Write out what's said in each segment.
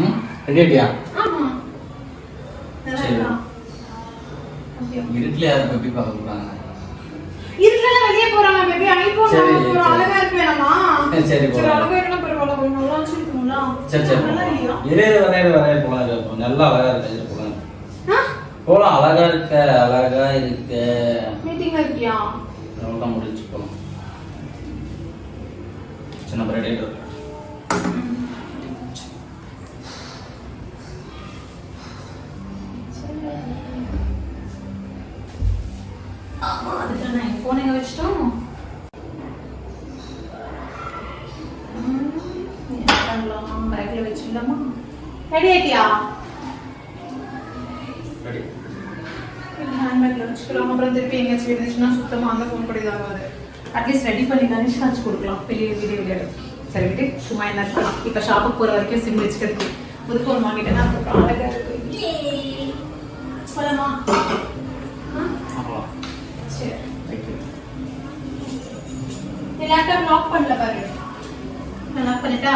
ம் ரெடியா? ஆமா. சரி. இருட்டுல யாரும் பேபி பார்க்க போறாங்க? இருட்டுல வெளியே போறாங்க பேபி. ஐபோன் ஒரு அழகா இருக்கு வேணாமா? சரி சரி அழகா இருக்கணும் பரவாயில்ல. கொஞ்சம் நல்லா வச்சிருக்கணும்ல. சரி நல்லா இல்லையா? வரைய போலாம். நல்லா அழகா இருக்கு போலாம். போலாம் அழகா இருக்கு. மீட்டிங்ல இருக்கியா? நல்லா முடிச்சு போலாம். சின்ன ரெடி இருக்கு. அதுக்கு நான் போன் எங்க வச்சிட்டோம்? பேக்ல வச்சிடலாமா? ரெடி ஆயிட்டியா? ரெடி. ஹேண்ட்பேக்ல வச்சுக்கலாம். அப்புறம் திருப்பி எங்கேயாச்சும் இருந்துச்சுன்னா சுத்தமா அந்த ஃபோன் கூட இதாகாது. அட்லீஸ்ட் ரெடி பண்ணி கனிஷ்கா வச்சு கொடுக்கலாம். பெரிய வீடியோ விளையாடு. சரி விட்டு சும்மா என்ன இருக்கலாம். இப்போ ஷாப்புக்கு போகிற வரைக்கும் சிம் வச்சுக்கிறதுக்கு புது ஃபோன் வாங்கிட்டேன்னா அதுக்கு அழகாக இருக்கு. போலாமா? சரி. நீ லேப்டாப் லாக் பண்ணல பாரு. நான் லாக் பண்ணிட்டா?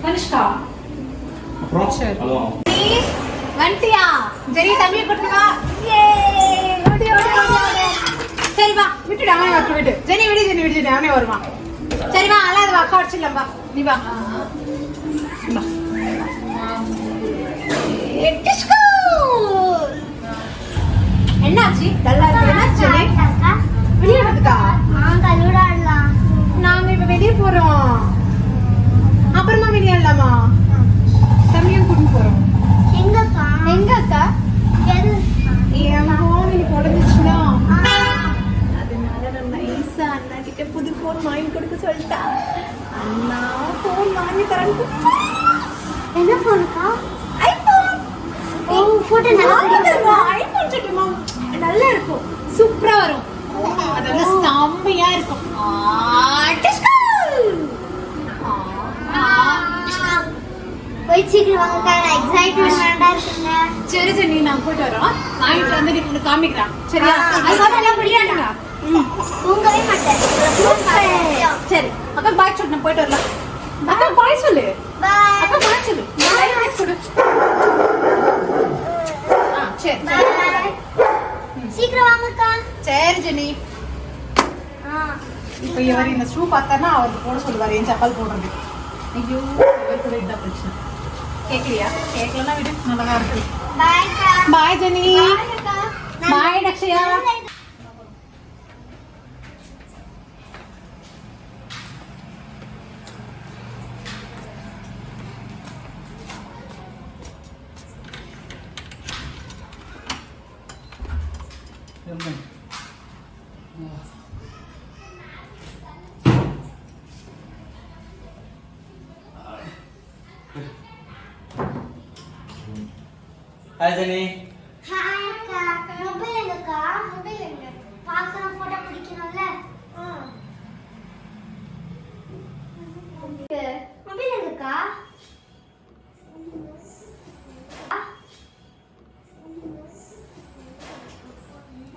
கனிஷ்கா அப்புறம் ஹலோ வண்டியா ஜெரி தம்பியை கூட்டிட்டு வா. ஓடி சரி வா விட்டுடு அவனை விட்டு ஜெனி விடு அவனே வருவான். சரி வா அல்லாத வா அக்கா அடிச்சிடலாம் வா நீ வா. என்னாச்சு டல்லா இருக்கு? என்னாச்சு விளையாடுறதுக்கா? நாங்க இப்ப வெளியே போறோம். அப்புறமா விளையாடலாமா? தம்பியும் கூட்டிட்டு போறோம். எங்க அக்கா? என் போன் இன்னைக்கு உடஞ்சிச்சுன்னா அதனால நான் நைஸா அண்ணா கிட்ட புது போன் வாங்கி கொடுக்க சொல்லிட்டா. அண்ணா போன் வாங்கி தரேன். என்ன போனுக்கா? ஐபோன். போட்டோ நல்லா ஐபோன் செட்டுமா நல்லா இருக்கும். சூப்பரா வரும். அதெல்லாம் செம்மையா இருக்கும். போய் சீக்கிரம் வாங்கக்கா. நான் எக்ஸைட்மென்ட்டா இருக்கேங்க. சரி நீ நான் போயிட்டு வரோம். வாங்கிட்டு வந்து நீ உனக்கு காமிக்கிறேன். சரியா? அதெல்லாம் விளையாடுங்க. தூங்கவே மாட்டேன். சரி அக்கா பாய் சொல்லு. நான் போயிட்டு வரலாம். அக்கா பாய் சொல்லு. பாய். அக்கா பாய் சொல்லு. பாய் சொல்லு. சரி பாய். சீக்கிரம் வாங்கக்கா. சரி ஜெனி. இப்போ இவர் இந்த ஷூ பார்த்தாருன்னா அவருக்கு போட சொல்லுவார். என் செப்பல் போடுறது. ஐயோ இவர் கூட இதான் பிரச்சனை. கேட்கலையா? கேட்கலன்னா விடு. நல்லா இருக்கு. பாய்க்கா. Bye Jenny. பாய்க்கா. Bye Dakshaya. Hi Jenny. Hi அக்கா. மொபைல் எங்கக்கா? மொபைல் எங்க? பார்க்கணும் போட்டோ பிடிக்கணும்ல. மொபைல் எங்கக்கா?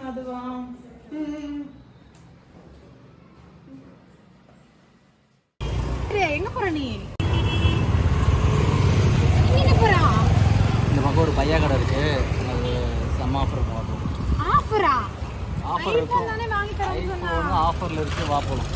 அதுவா? எங்க போற நீ? எங்க போறா? இந்த பக்கம் ஒரு பையா கடை இருக்கு. அது செம்ம ஆஃபர் போகும். ஆஃபரா? ஆஃபர் இருக்கு. ஐபோன் தானே வாங்கி தரேன்னு சொன்னா. ஆஃபர்ல இருக்கு. வா போலாம்.